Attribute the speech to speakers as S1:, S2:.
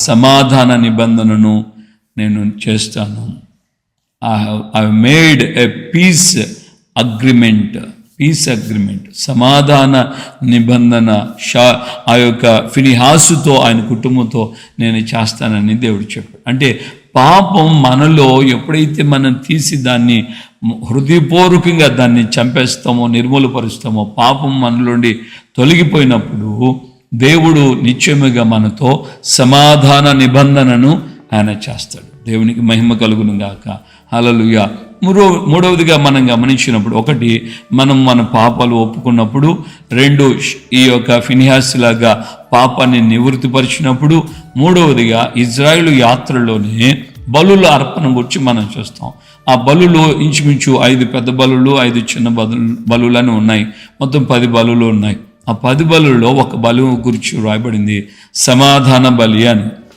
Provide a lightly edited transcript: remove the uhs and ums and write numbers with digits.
S1: సమాధాన నిబంధనను నేను చేస్తాను. I made a peace agreement. సమాధాన నిబంధన ఆ యొక్క ఫినిహాసుతో, ఆయన కుటుంబంతో నేను చేస్తానని దేవుడు చెప్పాడు. అంటే పాపం మనలో ఎప్పుడైతే మనం తీసి దాన్ని హృదయపూర్వకంగా దాన్ని చంపేస్తామో, నిర్మూలపరుస్తామో, పాపం మనలోండి తొలగిపోయినప్పుడు దేవుడు నిశ్చయముగా మనతో సమాధాన నిబంధనను ఆయన చేస్తాడు. దేవునికి మహిమ కలుగును గాక. హల్లెలూయా. మూడవదిగా మనం గమనించినప్పుడు, ఒకటి, మనం మన పాపాలు ఒప్పుకున్నప్పుడు, రెండు, ఈ యొక్క ఫినిహాస్ లాగా పాపాన్ని నివృత్తిపరిచినప్పుడు, మూడవదిగా ఇజ్రాయేలు యాత్రలోనే బలుల అర్పణ గురించి మనం చూస్తాం. ఆ బలులు ఇంచుమించు 5 పెద్ద బలులు, 5 చిన్న బలులని ఉన్నాయి. మొత్తం 10 బలులు ఉన్నాయి. ఆ 10 బలుల్లో ఒక బలు గురించి రాయబడింది సమాధాన బలి అని.